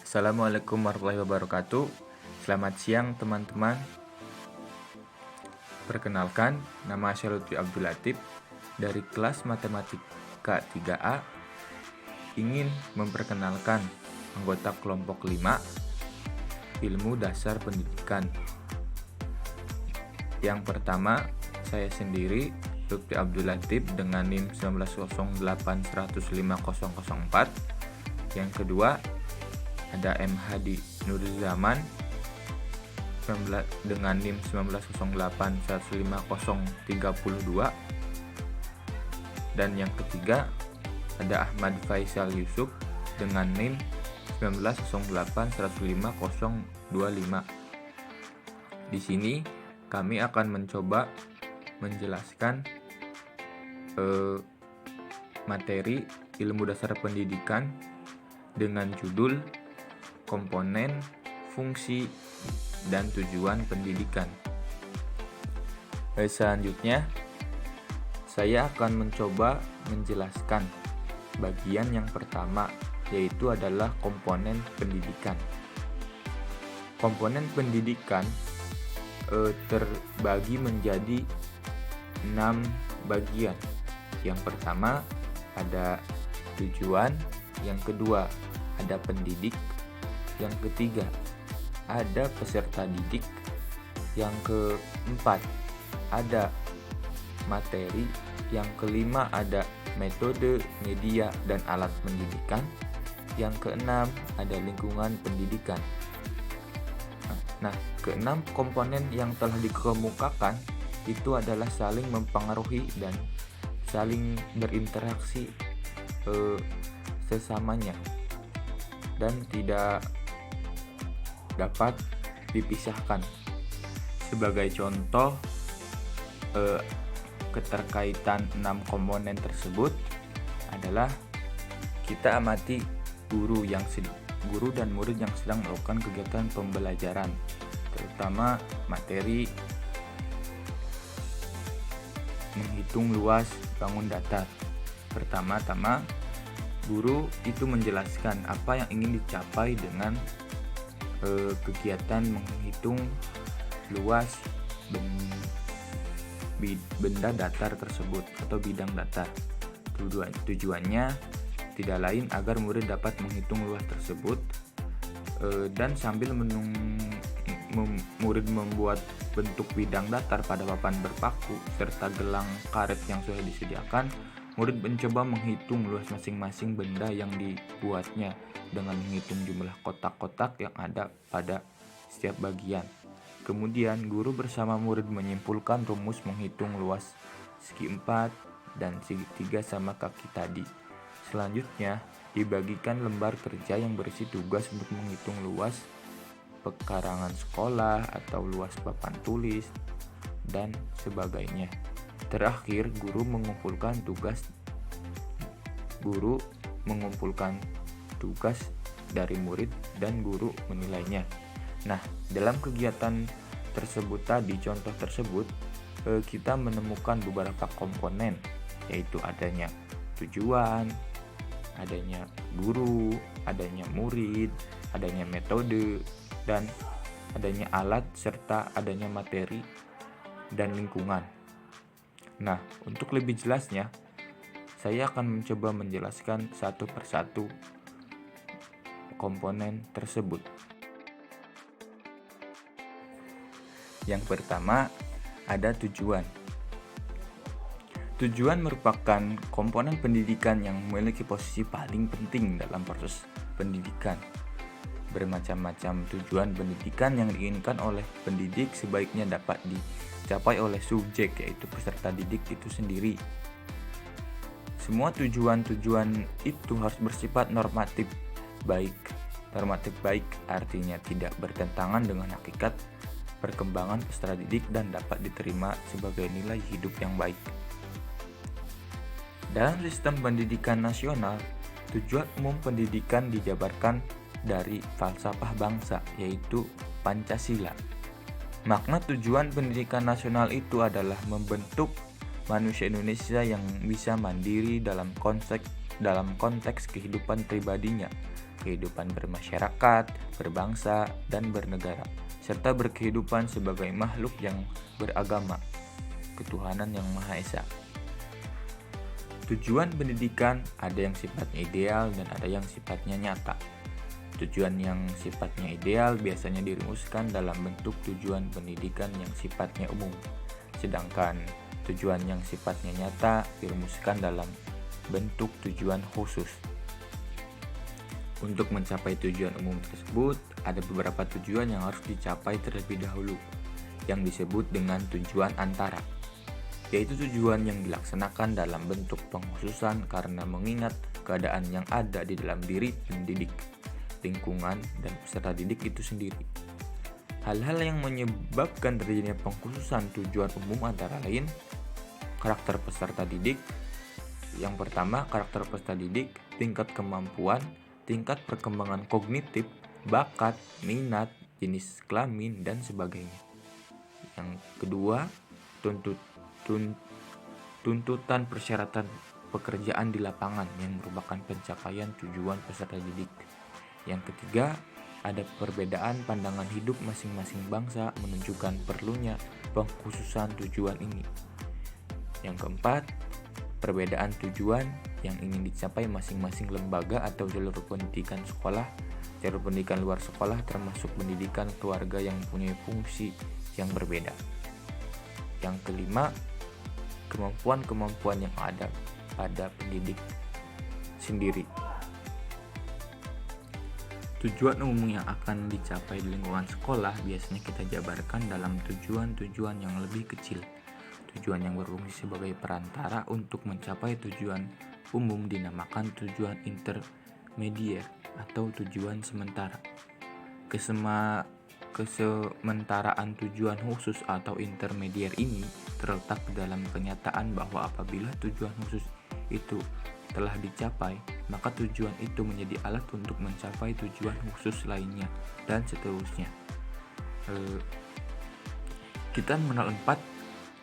Assalamualaikum warahmatullahi wabarakatuh. Selamat siang teman-teman. Perkenalkan, nama saya Lutfi Abdul Latif dari kelas Matematika 3A ingin memperkenalkan anggota kelompok 5 Ilmu Dasar Pendidikan. Yang pertama, saya sendiri Lutfi Abdul Latif dengan NIM 19081050004. Yang kedua, ada M. Hadi Nurzaman dengan NIM 19081050032. Dan yang ketiga, ada Ahmad Faisal Yusuf dengan NIM 19081050025. Di sini kami akan mencoba menjelaskan materi ilmu dasar pendidikan dengan judul komponen, fungsi, dan tujuan pendidikan. Selanjutnya, saya akan mencoba menjelaskan bagian yang pertama, yaitu adalah komponen pendidikan. Komponen pendidikan terbagi menjadi 6 bagian. Yang pertama ada tujuan, yang kedua ada pendidik, yang ketiga ada peserta didik, yang keempat ada materi, yang kelima ada metode, media, dan alat pendidikan, yang keenam ada lingkungan pendidikan. Nah, keenam komponen yang telah dikemukakan itu adalah saling mempengaruhi dan saling berinteraksi sesamanya dan tidak dapat dipisahkan. Sebagai contoh, keterkaitan 6 komponen tersebut adalah kita amati guru dan murid yang sedang melakukan kegiatan pembelajaran, terutama materi menghitung luas bangun datar. Pertama-tama, guru itu menjelaskan apa yang ingin dicapai dengan kegiatan menghitung luas benda datar tersebut atau bidang datar. Tujuannya tidak lain agar murid dapat menghitung luas tersebut dan sambil murid membuat bentuk bidang datar pada papan berpaku serta gelang karet yang sudah disediakan. Murid mencoba menghitung luas masing-masing benda yang dibuatnya dengan menghitung jumlah kotak-kotak yang ada pada setiap bagian. Kemudian guru bersama murid menyimpulkan rumus menghitung luas segi 4 dan segi 3 sama kaki tadi. Selanjutnya dibagikan lembar kerja yang berisi tugas untuk menghitung luas pekarangan sekolah atau luas papan tulis dan sebagainya. Terakhir, guru mengumpulkan tugas dari murid dan guru menilainya. Nah, dalam kegiatan tersebut tadi, contoh tersebut, kita menemukan beberapa komponen, yaitu adanya tujuan, adanya guru, adanya murid, adanya metode, dan adanya alat, serta adanya materi dan lingkungan. Nah, untuk lebih jelasnya, saya akan mencoba menjelaskan satu persatu komponen tersebut. Yang pertama, ada tujuan. Tujuan merupakan komponen pendidikan yang memiliki posisi paling penting dalam proses pendidikan. Bermacam-macam tujuan pendidikan yang diinginkan oleh pendidik sebaiknya dapat dicapai oleh subjek, yaitu peserta didik itu sendiri. Semua tujuan-tujuan itu harus bersifat normatif baik. Normatif baik artinya tidak bertentangan dengan hakikat perkembangan peserta didik dan dapat diterima sebagai nilai hidup yang baik. Dalam sistem pendidikan nasional, tujuan umum pendidikan dijabarkan dari falsafah bangsa, yaitu Pancasila. Makna tujuan pendidikan nasional itu adalah membentuk manusia Indonesia yang bisa mandiri dalam konteks kehidupan pribadinya, kehidupan bermasyarakat, berbangsa, dan bernegara, serta berkehidupan sebagai makhluk yang beragama ketuhanan yang Maha Esa. Tujuan pendidikan ada yang sifatnya ideal dan ada yang sifatnya nyata. Tujuan yang sifatnya ideal biasanya dirumuskan dalam bentuk tujuan pendidikan yang sifatnya umum, sedangkan tujuan yang sifatnya nyata dirumuskan dalam bentuk tujuan khusus. Untuk mencapai tujuan umum tersebut, ada beberapa tujuan yang harus dicapai terlebih dahulu, yang disebut dengan tujuan antara, yaitu tujuan yang dilaksanakan dalam bentuk pengkhususan karena mengingat keadaan yang ada di dalam diri pendidik, lingkungan, dan peserta didik itu sendiri. Hal-hal yang menyebabkan terjadinya pengkhususan tujuan umum antara lain karakter peserta didik. Yang pertama, karakter peserta didik, tingkat kemampuan, tingkat perkembangan kognitif, bakat, minat, jenis kelamin, dan sebagainya. Yang kedua, tuntutan persyaratan pekerjaan di lapangan yang merupakan pencapaian tujuan peserta didik. Yang ketiga, ada perbedaan pandangan hidup masing-masing bangsa menunjukkan perlunya pengkhususan tujuan ini. Yang keempat, perbedaan tujuan yang ingin dicapai masing-masing lembaga atau jalur pendidikan sekolah, jalur pendidikan luar sekolah, termasuk pendidikan keluarga yang mempunyai fungsi yang berbeda. Yang kelima, kemampuan-kemampuan yang ada pada pendidik sendiri. Tujuan umum yang akan dicapai di lingkungan sekolah biasanya kita jabarkan dalam tujuan-tujuan yang lebih kecil. Tujuan yang berfungsi sebagai perantara untuk mencapai tujuan umum dinamakan tujuan intermedier atau tujuan sementara. Kesementaraan tujuan khusus atau intermedier ini terletak dalam kenyataan bahwa apabila tujuan khusus itu telah dicapai, maka tujuan itu menjadi alat untuk mencapai tujuan khusus lainnya, dan seterusnya. Kita mengenal 4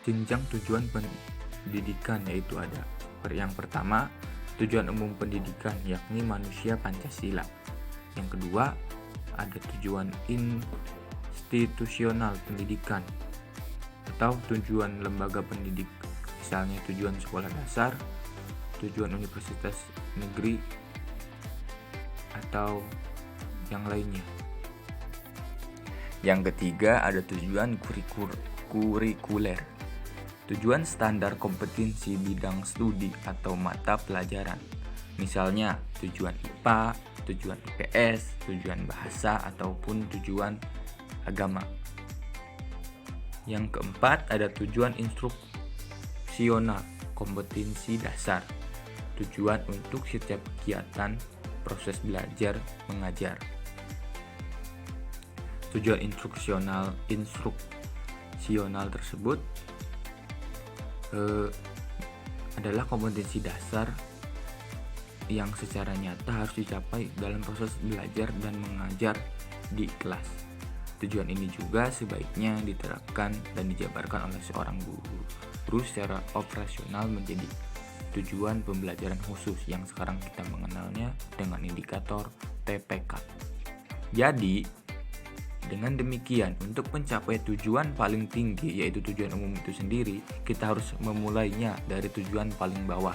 jenjang tujuan pendidikan, yaitu ada yang pertama, tujuan umum pendidikan, yakni manusia Pancasila. Yang kedua, ada tujuan institusional pendidikan atau tujuan lembaga pendidik, misalnya tujuan sekolah dasar, tujuan universitas negeri, atau yang lainnya. Yang ketiga, ada tujuan kurikuler, tujuan standar kompetensi bidang studi atau mata pelajaran, misalnya tujuan IPA, tujuan IPS, tujuan bahasa, ataupun tujuan agama. Yang keempat, ada tujuan instruksional kompetensi dasar, tujuan untuk setiap kegiatan proses belajar mengajar. Tujuan instruksional tersebut adalah kompetensi dasar yang secara nyata harus dicapai dalam proses belajar dan mengajar di kelas. Tujuan ini juga sebaiknya diterapkan dan dijabarkan oleh seorang guru secara operasional menjadi tujuan pembelajaran khusus yang sekarang kita mengenalnya dengan indikator TPK. Jadi, dengan demikian, untuk mencapai tujuan paling tinggi, yaitu tujuan umum itu sendiri, kita harus memulainya dari tujuan paling bawah.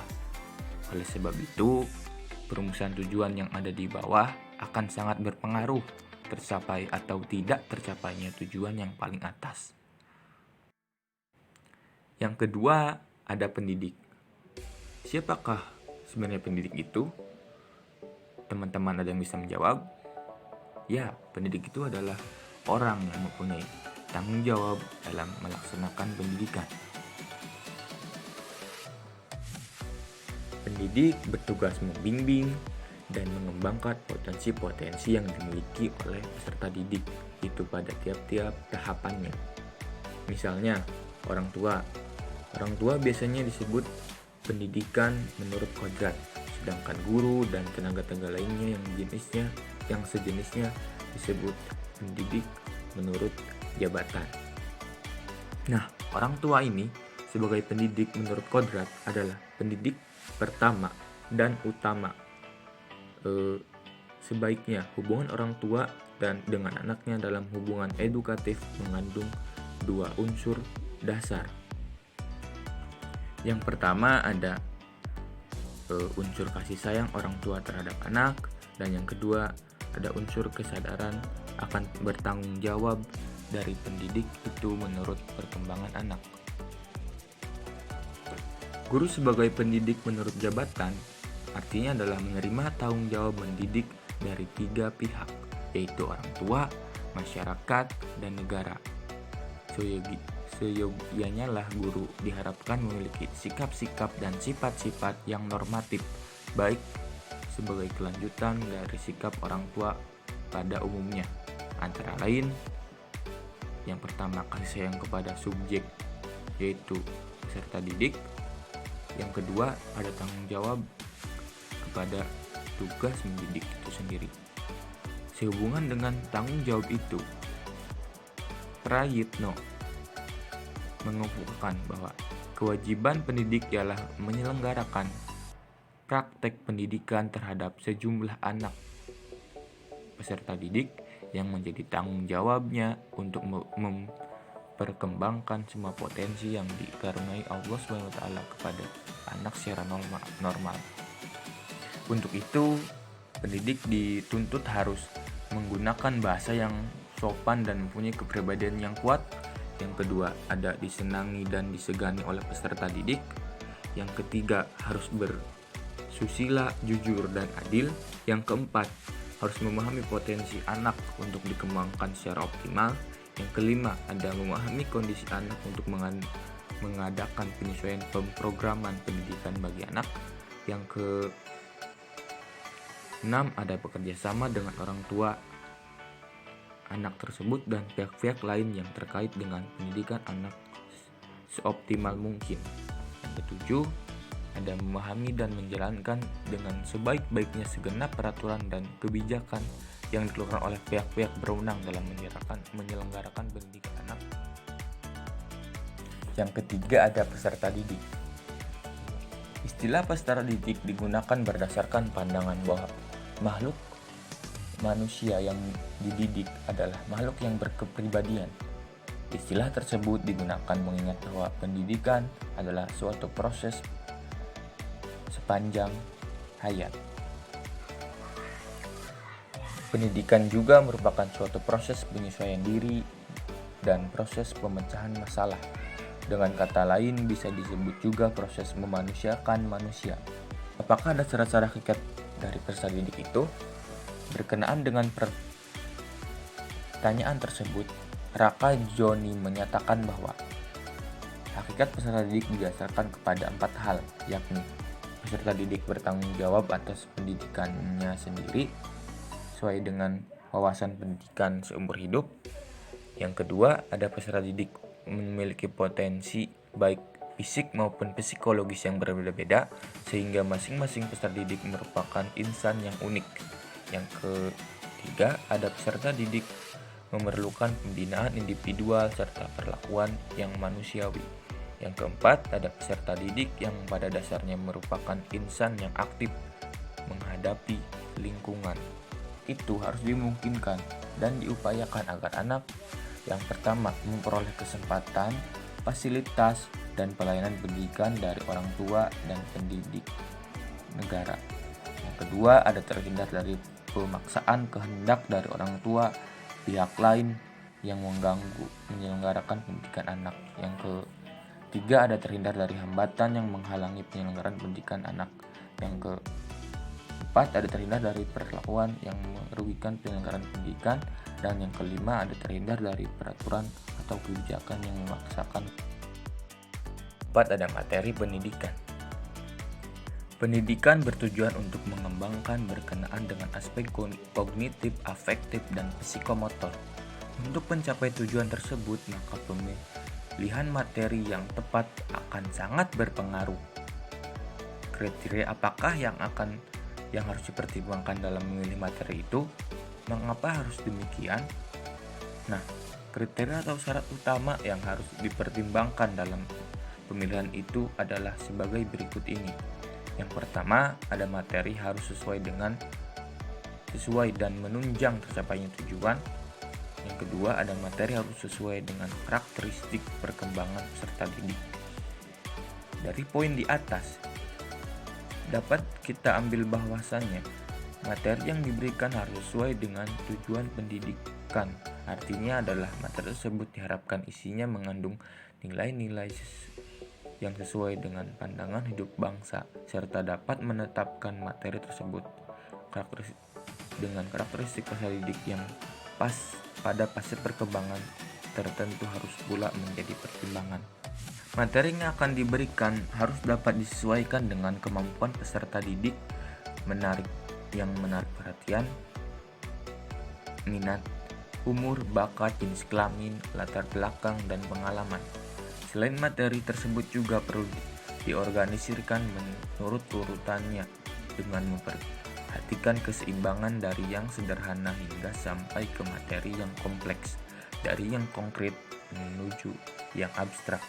Oleh sebab itu, perumusan tujuan yang ada di bawah akan sangat berpengaruh tercapai atau tidak tercapainya tujuan yang paling atas. Yang kedua, ada pendidik. Siapakah sebenarnya pendidik itu? Teman-teman ada yang bisa menjawab? Ya, pendidik itu adalah orang yang mempunyai tanggung jawab dalam melaksanakan pendidikan. Pendidik bertugas membimbing dan mengembangkan potensi-potensi yang dimiliki oleh peserta didik itu pada tiap-tiap tahapannya. Misalnya, orang tua. Orang tua biasanya disebut pendidikan menurut kodrat, sedangkan guru dan tenaga-tenaga lainnya yang sejenisnya disebut pendidik menurut jabatan. Nah, orang tua ini sebagai pendidik menurut kodrat adalah pendidik pertama dan utama Sebaiknya hubungan orang tua dan dengan anaknya dalam hubungan edukatif mengandung dua unsur dasar. Yang pertama ada unsur kasih sayang orang tua terhadap anak, dan yang kedua ada unsur kesadaran akan bertanggung jawab dari pendidik itu menurut perkembangan anak. Guru sebagai pendidik menurut jabatan artinya adalah menerima tanggung jawab mendidik dari tiga pihak, yaitu orang tua, masyarakat, dan negara. Seyogianya lah guru diharapkan memiliki sikap-sikap dan sifat-sifat yang normatif, baik sebagai kelanjutan dari sikap orang tua pada umumnya. Antara lain, yang pertama kasih sayang kepada subjek, yaitu peserta didik. Yang kedua ada tanggung jawab kepada tugas mendidik itu sendiri. Sehubungan dengan tanggung jawab itu, Prayitno mengukuhkan bahwa kewajiban pendidik ialah menyelenggarakan praktek pendidikan terhadap sejumlah anak peserta didik yang menjadi tanggung jawabnya untuk memperkembangkan semua potensi yang dikaruniai Allah SWT kepada anak secara normal. Untuk itu, pendidik dituntut harus menggunakan bahasa yang sopan dan mempunyai kepribadian yang kuat. Yang kedua, ada disenangi dan disegani oleh peserta didik. Yang ketiga, harus bersusila, jujur, dan adil. Yang keempat, harus memahami potensi anak untuk dikembangkan secara optimal. Yang kelima, ada memahami kondisi anak untuk mengadakan penyesuaian pemrograman pendidikan bagi anak. Yang keenam, ada bekerja sama dengan orang tua anak tersebut dan pihak-pihak lain yang terkait dengan pendidikan anak seoptimal mungkin. Yang ketujuh, ada memahami dan menjalankan dengan sebaik-baiknya segenap peraturan dan kebijakan yang dikeluarkan oleh pihak-pihak berwenang dalam menyelenggarakan pendidikan anak. Yang ketiga, ada peserta didik. Istilah peserta didik digunakan berdasarkan pandangan bahwa makhluk manusia yang dididik adalah makhluk yang berkepribadian. Istilah tersebut digunakan mengingat bahwa pendidikan adalah suatu proses sepanjang hayat. Pendidikan juga merupakan suatu proses penyesuaian diri dan proses pemecahan masalah. Dengan kata lain, bisa disebut juga proses memanusiakan manusia. Apakah ada syarat-syarat hakikat dari peserta didik itu? Berkenaan dengan pertanyaan tersebut, Raka Joni menyatakan bahwa hakikat peserta didik didasarkan kepada 4 hal, yakni peserta didik bertanggung jawab atas pendidikannya sendiri sesuai dengan wawasan pendidikan seumur hidup. Yang kedua, ada peserta didik memiliki potensi baik fisik maupun psikologis yang berbeda-beda, sehingga masing-masing peserta didik merupakan insan yang unik. Yang ketiga, ada peserta didik memerlukan pembinaan individual serta perlakuan yang manusiawi. Yang keempat, ada peserta didik yang pada dasarnya merupakan insan yang aktif menghadapi lingkungan. Itu harus dimungkinkan dan diupayakan agar anak yang pertama memperoleh kesempatan, fasilitas, dan pelayanan pendidikan dari orang tua dan pendidik negara. Yang kedua, ada terhindar dari pemaksaan kehendak dari orang tua pihak lain yang mengganggu menyelenggarakan pendidikan anak. Yang ketiga, ada terhindar dari hambatan yang menghalangi penyelenggaraan pendidikan anak. Yang keempat, ada terhindar dari perlakuan yang merugikan penyelenggaraan pendidikan. Dan yang kelima, ada terhindar dari peraturan atau kebijakan yang memaksakan. Keempat, ada materi pendidikan. Pendidikan bertujuan untuk mengembangkan berkenaan dengan aspek kognitif, afektif, dan psikomotor. Untuk mencapai tujuan tersebut, maka pemilihan materi yang tepat akan sangat berpengaruh. Kriteria apakah yang harus dipertimbangkan dalam memilih materi itu? Mengapa harus demikian? Nah, kriteria atau syarat utama yang harus dipertimbangkan dalam pemilihan itu adalah sebagai berikut ini. Yang pertama, ada materi harus sesuai dengan sesuai dan menunjang tercapainya tujuan. Yang kedua, ada materi harus sesuai dengan karakteristik perkembangan peserta didik. Dari poin di atas, dapat kita ambil bahwasannya materi yang diberikan harus sesuai dengan tujuan pendidikan. Artinya adalah materi tersebut diharapkan isinya mengandung nilai-nilai yang sesuai dengan pandangan hidup bangsa, serta dapat menetapkan materi tersebut dengan karakteristik peserta didik yang pas pada fase perkembangan tertentu harus pula menjadi pertimbangan. Materi yang akan diberikan harus dapat disesuaikan dengan kemampuan peserta didik, menarik perhatian, minat, umur, bakat, jenis kelamin, latar belakang, dan pengalaman. Selain materi tersebut juga perlu diorganisirkan menurut urutannya dengan memperhatikan keseimbangan dari yang sederhana hingga sampai ke materi yang kompleks, dari yang konkret menuju yang abstrak,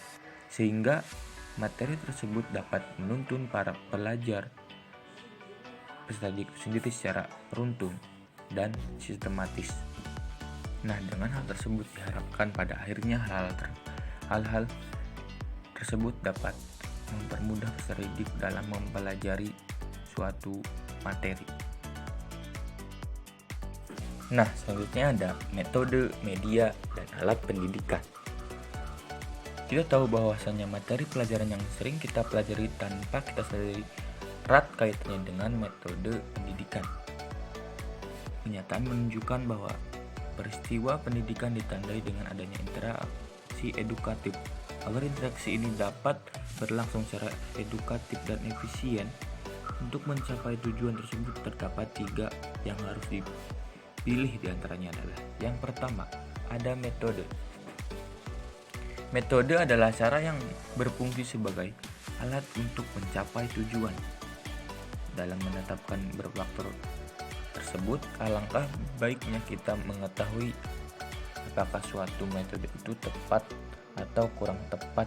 sehingga materi tersebut dapat menuntun para pelajar peserta didik sendiri secara beruntun dan sistematis. Nah, dengan hal tersebut diharapkan pada akhirnya hal-hal tersebut dapat mempermudah peserta didik dalam mempelajari suatu materi. Nah, selanjutnya ada metode, media, dan alat pendidikan. Kita tahu bahwasannya materi pelajaran yang sering kita pelajari tanpa kita sadari erat kaitannya dengan metode pendidikan. Kenyataan menunjukkan bahwa peristiwa pendidikan ditandai dengan adanya interaksi edukatif. Agar interaksi ini dapat berlangsung secara edukatif dan efisien, untuk mencapai tujuan tersebut terdapat 3 yang harus dipilih. Diantaranya adalah yang pertama, ada metode. Metode adalah cara yang berfungsi sebagai alat untuk mencapai tujuan. Dalam menetapkan faktor tersebut, alangkah baiknya kita mengetahui apakah suatu metode itu tepat atau kurang tepat.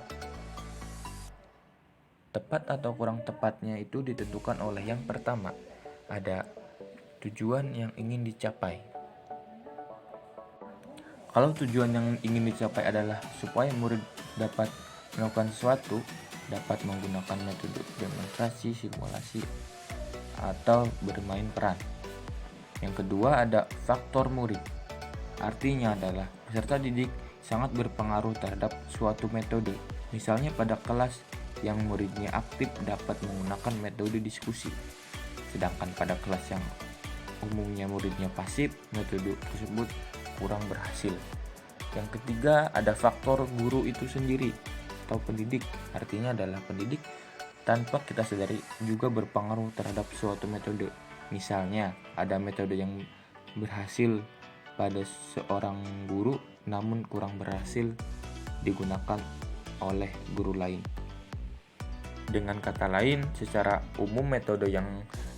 Tepat atau kurang tepatnya itu ditentukan oleh yang pertama, ada tujuan yang ingin dicapai. Kalau tujuan yang ingin dicapai adalah supaya murid dapat melakukan sesuatu, dapat menggunakan metode demonstrasi, simulasi, atau bermain peran. Yang kedua, ada faktor murid. Artinya adalah peserta didik sangat berpengaruh terhadap suatu metode. Misalnya pada kelas yang muridnya aktif dapat menggunakan metode diskusi, sedangkan pada kelas yang umumnya muridnya pasif, metode tersebut kurang berhasil. Yang ketiga, ada faktor guru itu sendiri atau pendidik. Artinya adalah pendidik tanpa kita sadari juga berpengaruh terhadap suatu metode. Misalnya, ada metode yang berhasil pada seorang guru namun kurang berhasil digunakan oleh guru lain. Dengan kata lain, secara umum metode yang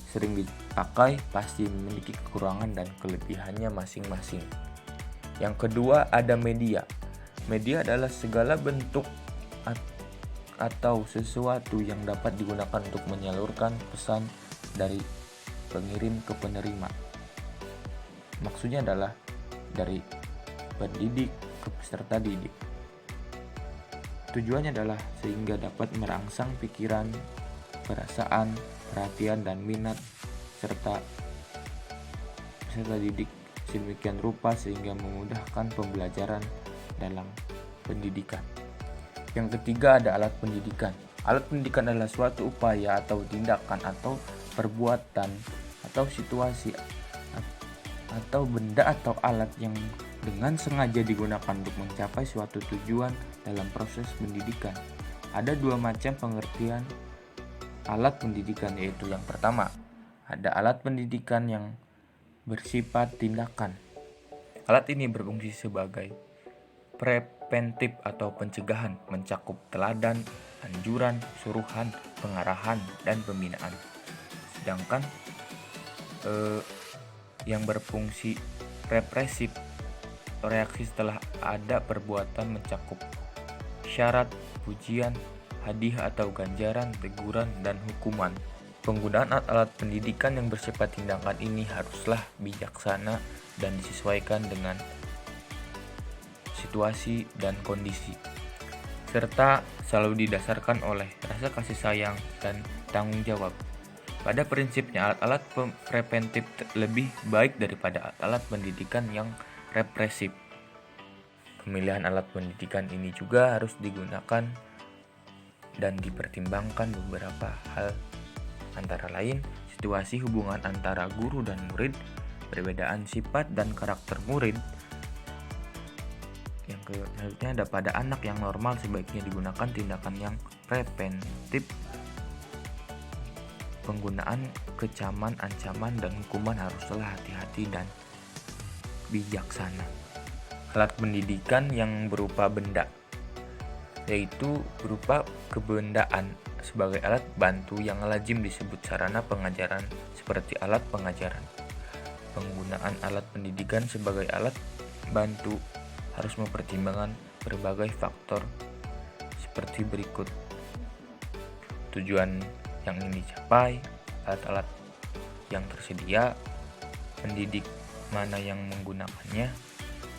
sering dipakai pasti memiliki kekurangan dan kelebihannya masing-masing. Yang kedua, ada media. Media adalah segala bentuk atau sesuatu yang dapat digunakan untuk menyalurkan pesan dari pengirim ke penerima. Maksudnya adalah dari pendidik ke peserta didik. Tujuannya adalah sehingga dapat merangsang pikiran, perasaan, perhatian, dan minat serta peserta didik sedemikian rupa sehingga memudahkan pembelajaran dalam pendidikan. Yang ketiga, ada alat pendidikan. Alat pendidikan adalah suatu upaya atau tindakan atau perbuatan atau situasi atau benda atau alat yang dengan sengaja digunakan untuk mencapai suatu tujuan dalam proses pendidikan. Ada 2 macam pengertian alat pendidikan, yaitu yang pertama, ada alat pendidikan yang bersifat tindakan. Alat ini berfungsi sebagai preventif atau pencegahan, mencakup teladan, anjuran, suruhan, pengarahan, dan pembinaan. Sedangkan yang berfungsi represif, reaksi setelah ada perbuatan, mencakup syarat, pujian, hadiah atau ganjaran, teguran, dan hukuman. Penggunaan alat-alat pendidikan yang bersifat tindakan ini haruslah bijaksana dan disesuaikan dengan situasi dan kondisi, serta selalu didasarkan oleh rasa kasih sayang dan tanggung jawab. Pada prinsipnya, alat-alat preventif lebih baik daripada alat-alat pendidikan yang represif. Pemilihan alat pendidikan ini juga harus digunakan dan dipertimbangkan beberapa hal, antara lain situasi hubungan antara guru dan murid, perbedaan sifat dan karakter murid. Yang selanjutnya ada pada anak yang normal sebaiknya digunakan tindakan yang preventif. Penggunaan kecaman, ancaman, dan hukuman haruslah hati-hati dan bijaksana. Alat pendidikan yang berupa benda, yaitu berupa kebendaan sebagai alat bantu yang lazim disebut sarana pengajaran seperti alat pengajaran. Penggunaan alat pendidikan sebagai alat bantu harus mempertimbangkan berbagai faktor seperti berikut: tujuan yang ingin dicapai, alat-alat yang tersedia, pendidik mana yang menggunakannya,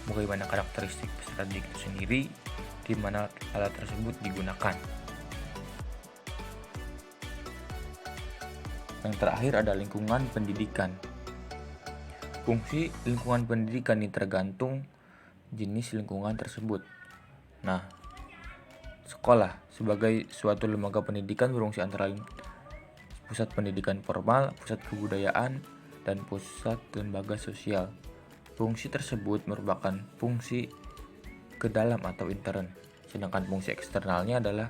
bagaimana karakteristik peserta didik itu sendiri, di mana alat tersebut digunakan. Yang terakhir ada lingkungan pendidikan. Fungsi lingkungan pendidikan ini tergantung jenis lingkungan tersebut. Nah, sekolah sebagai suatu lembaga pendidikan berfungsi antara lain pusat pendidikan formal, pusat kebudayaan, dan pusat lembaga sosial. Fungsi tersebut merupakan fungsi ke dalam atau intern, sedangkan fungsi eksternalnya adalah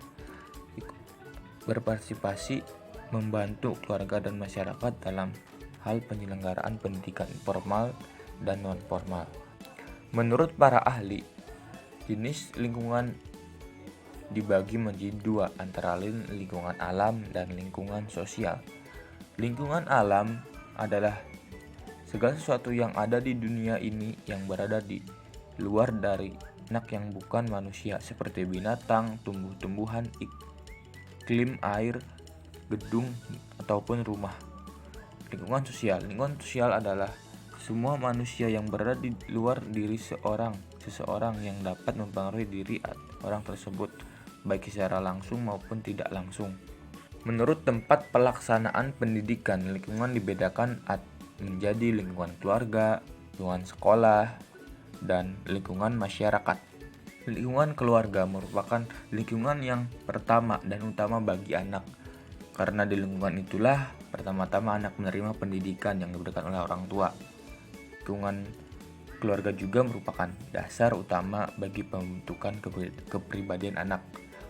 berpartisipasi membantu keluarga dan masyarakat dalam hal penyelenggaraan pendidikan formal dan non-formal. Menurut para ahli, jenis lingkungan dibagi menjadi dua, antara lain lingkungan alam dan lingkungan sosial. Lingkungan alam adalah segala sesuatu yang ada di dunia ini yang berada di luar dari anak yang bukan manusia, seperti binatang, tumbuh-tumbuhan, iklim, air, gedung, ataupun rumah. Lingkungan sosial adalah semua manusia yang berada di luar diri seseorang yang dapat mempengaruhi diri orang tersebut, baik secara langsung maupun tidak langsung. Menurut tempat pelaksanaan pendidikan, lingkungan dibedakan menjadi lingkungan keluarga, lingkungan sekolah, dan lingkungan masyarakat. Lingkungan keluarga merupakan lingkungan yang pertama dan utama bagi anak, karena di lingkungan itulah pertama-tama anak menerima pendidikan yang diberikan oleh orang tua. Lingkungan keluarga juga merupakan dasar utama bagi pembentukan kepribadian anak.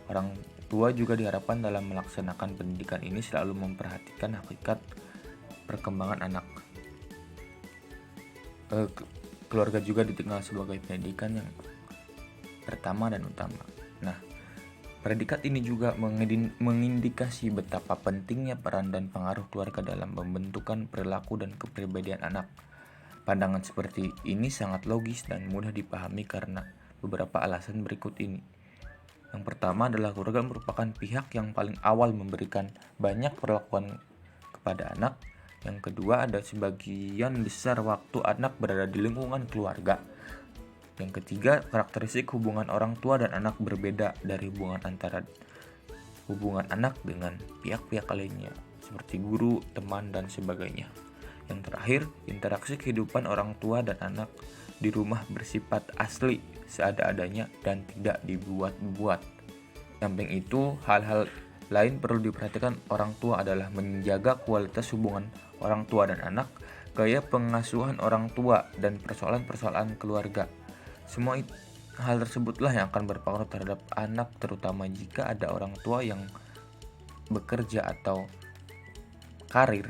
Orang tua juga diharapkan dalam melaksanakan pendidikan ini selalu memperhatikan hakikat perkembangan anak. Keluarga juga dikenal sebagai pendidikan yang pertama dan utama. Nah, predikat ini juga mengindikasi betapa pentingnya peran dan pengaruh keluarga dalam pembentukan perilaku dan kepribadian anak. Pandangan seperti ini sangat logis dan mudah dipahami karena beberapa alasan berikut ini. Yang pertama adalah keluarga merupakan pihak yang paling awal memberikan banyak perlakuan kepada anak. Yang kedua, ada sebagian besar waktu anak berada di lingkungan keluarga. Yang ketiga, karakteristik hubungan orang tua dan anak berbeda dari hubungan anak dengan pihak-pihak lainnya, seperti guru, teman, dan sebagainya. Yang terakhir, interaksi kehidupan orang tua dan anak di rumah bersifat asli, seada-adanya, dan tidak dibuat-buat. Samping itu, hal-hal lain perlu diperhatikan orang tua adalah menjaga kualitas hubungan orang tua dan anak, gaya pengasuhan orang tua, dan persoalan-persoalan keluarga. Semua hal tersebutlah yang akan berpengaruh terhadap anak, terutama jika ada orang tua yang bekerja atau karir,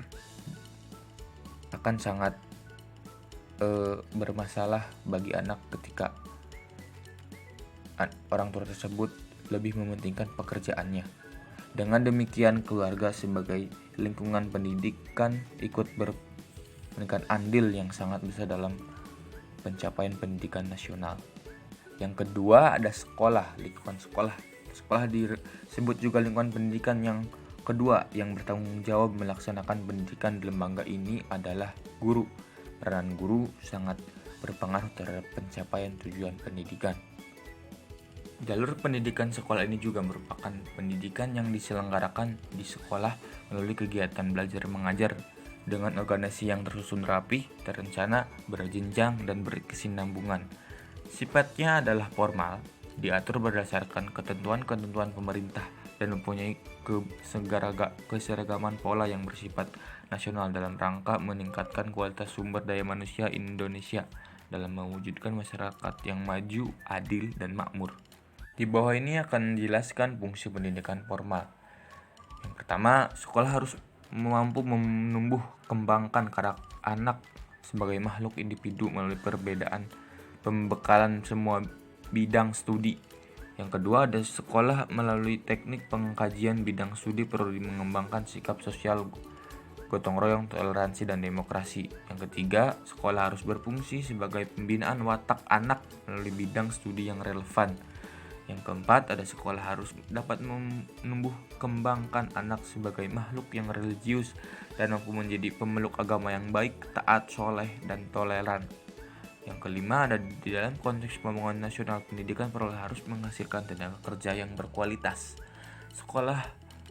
akan sangat bermasalah bagi anak ketika orang tua tersebut lebih mementingkan pekerjaannya. Dengan demikian, keluarga sebagai lingkungan pendidikan ikut memberikan andil yang sangat besar dalam pencapaian pendidikan nasional. Yang kedua ada sekolah, lingkungan sekolah. Sekolah disebut juga lingkungan pendidikan yang Kedua, yang bertanggung jawab melaksanakan pendidikan di lembaga ini adalah guru. Peran guru sangat berpengaruh terhadap pencapaian tujuan pendidikan. Jalur pendidikan sekolah ini juga merupakan pendidikan yang diselenggarakan di sekolah melalui kegiatan belajar mengajar dengan organisasi yang tersusun rapi, terencana, berjenjang, dan berkesinambungan. Sifatnya adalah formal, diatur berdasarkan ketentuan-ketentuan pemerintah, dan mempunyai keseragaman pola yang bersifat nasional dalam rangka meningkatkan kualitas sumber daya manusia Indonesia dalam mewujudkan masyarakat yang maju, adil, dan makmur. Di bawah ini akan dijelaskan fungsi pendidikan formal. Yang pertama, sekolah harus mampu menumbuh kembangkan karakter anak sebagai makhluk individu melalui perbedaan pembekalan semua bidang studi. Yang kedua, ada sekolah melalui teknik pengkajian bidang studi perlu mengembangkan sikap sosial gotong royong, toleransi, dan demokrasi. Yang ketiga, sekolah harus berfungsi sebagai pembinaan watak anak melalui bidang studi yang relevan. Yang keempat, ada sekolah harus dapat menumbuh kembangkan anak sebagai makhluk yang religius dan mampu menjadi pemeluk agama yang baik, taat, soleh, dan toleran. Yang kelima, ada di dalam konteks pembangunan nasional pendidikan perlu harus menghasilkan tenaga kerja yang berkualitas. Sekolah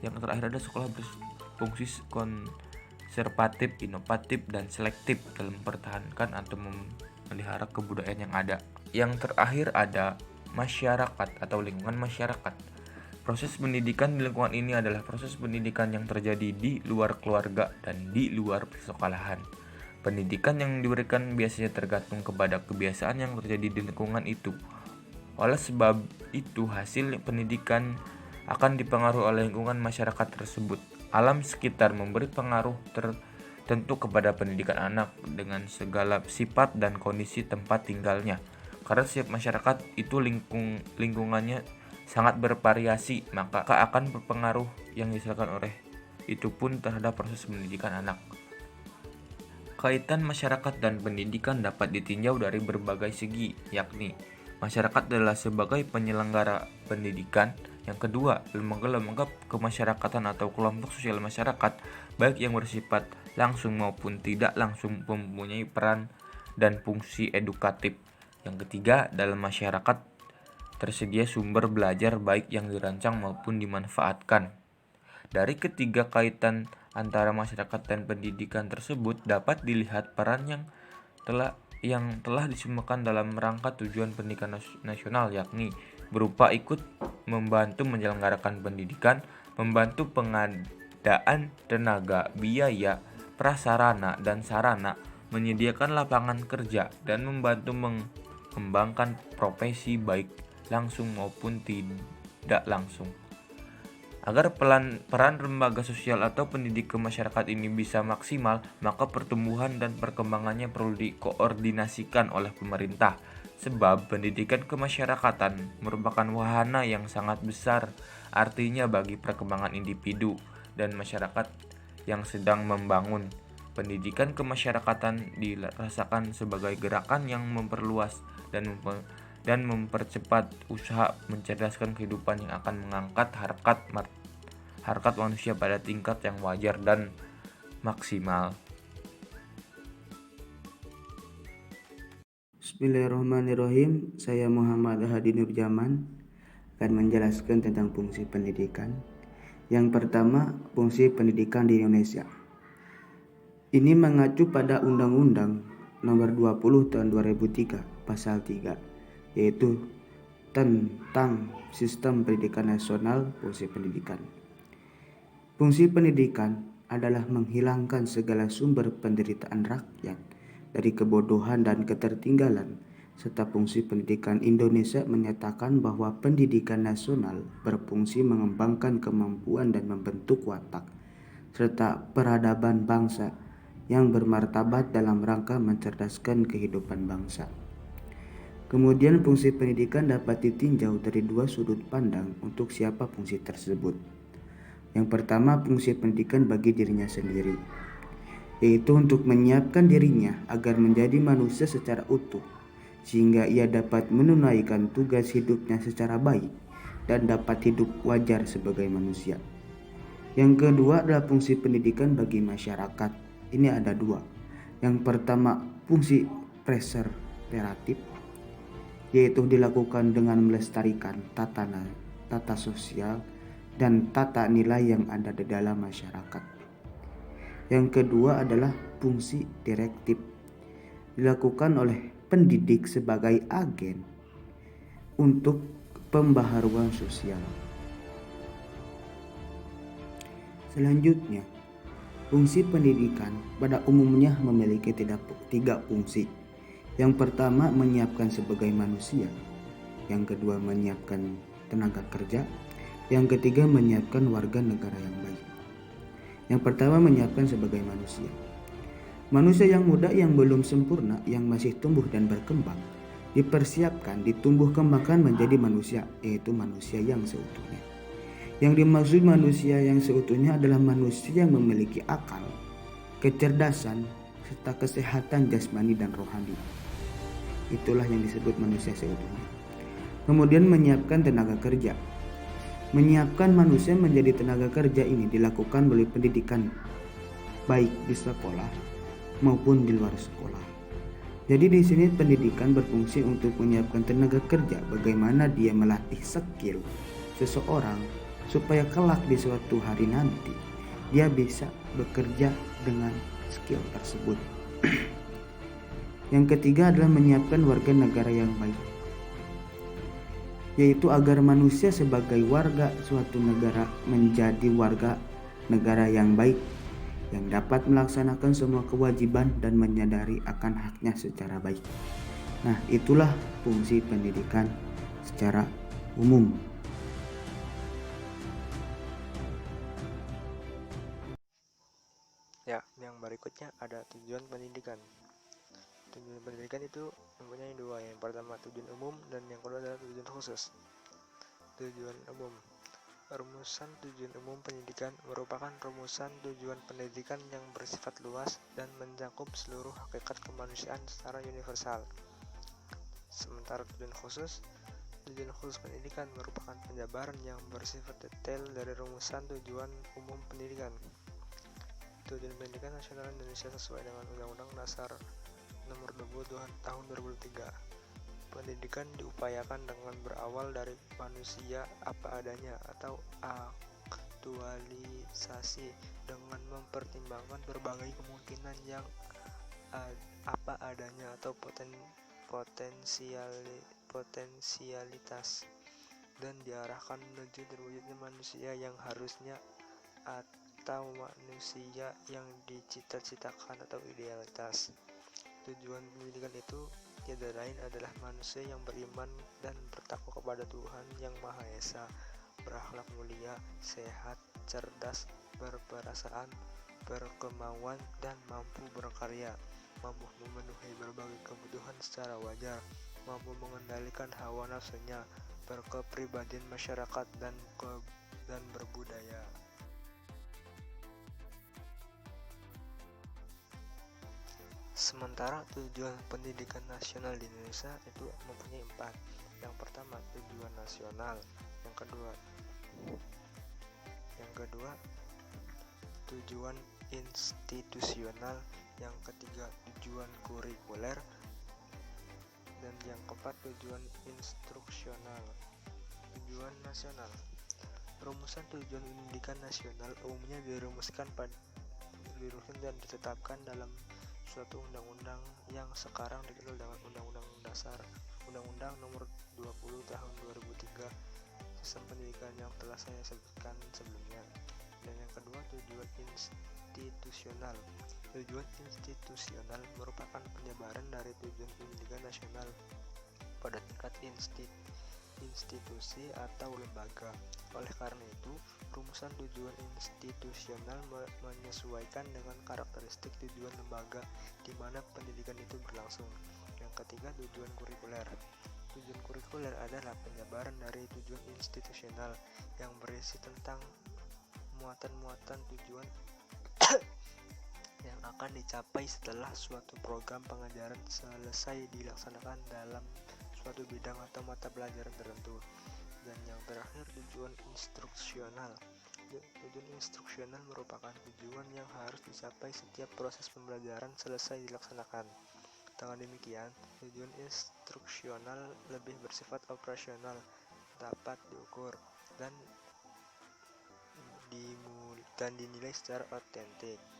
yang terakhir ada sekolah berfungsi konservatif, inovatif, dan selektif dalam mempertahankan atau memelihara kebudayaan yang ada. Yang terakhir ada masyarakat atau lingkungan masyarakat. Proses pendidikan di lingkungan ini adalah proses pendidikan yang terjadi di luar keluarga dan di luar persekolahan. Pendidikan yang diberikan biasanya tergantung kepada kebiasaan yang terjadi di lingkungan itu. Oleh sebab itu, hasil pendidikan akan dipengaruhi oleh lingkungan masyarakat tersebut. Alam sekitar memberi pengaruh tertentu kepada pendidikan anak dengan segala sifat dan kondisi tempat tinggalnya. Karena setiap masyarakat itu lingkungannya sangat bervariasi, maka akan berpengaruh yang dihasilkan oleh itu pun terhadap proses pendidikan anak. Kaitan masyarakat dan pendidikan dapat ditinjau dari berbagai segi, yakni masyarakat adalah sebagai penyelenggara pendidikan. Yang kedua, lembaga-lembaga kemasyarakatan atau kelompok sosial masyarakat, baik yang bersifat langsung maupun tidak langsung, mempunyai peran dan fungsi edukatif. Yang ketiga, dalam masyarakat tersedia sumber belajar baik yang dirancang maupun dimanfaatkan. Dari ketiga kaitan antara masyarakat dan pendidikan tersebut dapat dilihat peran yang telah disematkan dalam rangka tujuan pendidikan nasional, yakni berupa ikut membantu menyelenggarakan pendidikan, membantu pengadaan tenaga, biaya, prasarana, dan sarana, menyediakan lapangan kerja, dan membantu mengembangkan profesi baik langsung maupun tidak langsung. Agar peran lembaga sosial atau pendidik ke masyarakat ini bisa maksimal, maka pertumbuhan dan perkembangannya perlu dikoordinasikan oleh pemerintah. Sebab pendidikan kemasyarakatan merupakan wahana yang sangat besar artinya bagi perkembangan individu dan masyarakat yang sedang membangun. Pendidikan kemasyarakatan dirasakan sebagai gerakan yang memperluas dan mempercepat usaha mencerdaskan kehidupan yang akan mengangkat harkat manusia pada tingkat yang wajar dan maksimal. Bismillahirrahmanirrahim. Saya Muhammad Hadi Nurjaman akan menjelaskan tentang fungsi pendidikan. Yang pertama, fungsi pendidikan di Indonesia. Ini mengacu pada Undang-Undang Nomor 20 Tahun 2003 Pasal 3, yaitu tentang Sistem Pendidikan Nasional. Fungsi pendidikan. Fungsi pendidikan adalah menghilangkan segala sumber penderitaan rakyat dari kebodohan dan ketertinggalan, serta fungsi pendidikan Indonesia menyatakan bahwa pendidikan nasional berfungsi mengembangkan kemampuan dan membentuk watak serta peradaban bangsa yang bermartabat dalam rangka mencerdaskan kehidupan bangsa. Kemudian fungsi pendidikan dapat ditinjau dari dua sudut pandang untuk siapa fungsi tersebut. Yang pertama, fungsi pendidikan bagi dirinya sendiri, yaitu untuk menyiapkan dirinya agar menjadi manusia secara utuh, sehingga ia dapat menunaikan tugas hidupnya secara baik dan dapat hidup wajar sebagai manusia. Yang kedua adalah fungsi pendidikan bagi masyarakat. Ini ada dua. Yang pertama, fungsi preservatif, yaitu dilakukan dengan melestarikan tata sosial dan tata nilai yang ada di dalam masyarakat. Yang kedua adalah fungsi direktif, dilakukan oleh pendidik sebagai agen untuk pembaharuan sosial. Selanjutnya, fungsi pendidikan pada umumnya memiliki tiga fungsi. Yang pertama, menyiapkan sebagai manusia. Yang kedua, menyiapkan tenaga kerja. Yang ketiga, menyiapkan warga negara yang baik. Yang pertama, menyiapkan sebagai manusia. Manusia yang muda yang belum sempurna, yang masih tumbuh dan berkembang, dipersiapkan, ditumbuh kembangkan menjadi manusia, yaitu manusia yang seutuhnya. Yang dimaksud manusia yang seutuhnya adalah manusia yang memiliki akal, kecerdasan, serta kesehatan jasmani dan rohani. Itulah yang disebut manusia seutuhnya. Kemudian menyiapkan tenaga kerja. Menyiapkan manusia menjadi tenaga kerja ini dilakukan melalui pendidikan, baik di sekolah maupun di luar sekolah. Jadi di sini pendidikan berfungsi untuk menyiapkan tenaga kerja, bagaimana dia melatih skill seseorang supaya kelak di suatu hari nanti dia bisa bekerja dengan skill tersebut. Yang ketiga adalah menyiapkan warga negara yang baik, yaitu agar manusia sebagai warga suatu negara menjadi warga negara yang baik, yang dapat melaksanakan semua kewajiban dan menyadari akan haknya secara baik. Nah, itulah fungsi pendidikan secara umum. Ya, yang berikutnya ada tujuan pendidikan. Tujuan pendidikan itu mempunyai dua. Yang pertama tujuan umum dan yang kedua adalah tujuan khusus. Tujuan umum. Rumusan tujuan umum pendidikan merupakan rumusan tujuan pendidikan yang bersifat luas dan mencakup seluruh hakikat kemanusiaan secara universal. Sementara tujuan khusus pendidikan merupakan penjabaran yang bersifat detail dari rumusan tujuan umum pendidikan. Tujuan pendidikan nasional Indonesia sesuai dengan Undang-Undang Dasar Nomor 20 Tahun 2003. Pendidikan diupayakan dengan berawal dari manusia apa adanya atau aktualisasi dengan mempertimbangkan berbagai kemungkinan yang apa adanya atau potensialitas dan diarahkan menuju terwujudnya manusia yang harusnya atau manusia yang dicita-citakan atau idealitas. Tujuan pendidikan itu tiada lain adalah manusia yang beriman dan bertakwa kepada Tuhan yang Maha Esa, berakhlak mulia, sehat, cerdas, berperasaan, berkemauan, dan mampu berkarya, mampu memenuhi berbagai kebutuhan secara wajar, mampu mengendalikan hawa nafsunya, berkepribadian masyarakat dan berbudaya. Sementara tujuan pendidikan nasional di Indonesia itu mempunyai 4. Yang pertama tujuan nasional, yang kedua tujuan institusional, yang ketiga tujuan kurikuler, dan yang keempat tujuan instruksional. Tujuan nasional. Rumusan tujuan pendidikan nasional umumnya dirumuskan dan ditetapkan dalam suatu undang-undang yang sekarang dikenal dengan Undang-Undang Dasar Undang-Undang Nomor 20 Tahun 2003, sistem pendidikan yang telah saya sebutkan sebelumnya. Dan yang kedua tujuan institusional. Tujuan institusional merupakan penyebaran dari tujuan pendidikan nasional pada tingkat institusi atau lembaga. Oleh karena itu, rumusan tujuan institusional menyesuaikan dengan karakteristik tujuan lembaga di mana pendidikan itu berlangsung. Yang ketiga, tujuan kurikuler. Tujuan kurikuler adalah penyebaran dari tujuan institusional yang berisi tentang muatan-muatan tujuan yang akan dicapai setelah suatu program pengajaran selesai dilaksanakan dalam suatu bidang atau mata pelajaran tertentu. Dan yang terakhir tujuan instruksional. Tujuan instruksional merupakan tujuan yang harus dicapai setiap proses pembelajaran selesai dilaksanakan. Dengan demikian, tujuan instruksional lebih bersifat operasional, dapat diukur, dan dinilai secara otentik.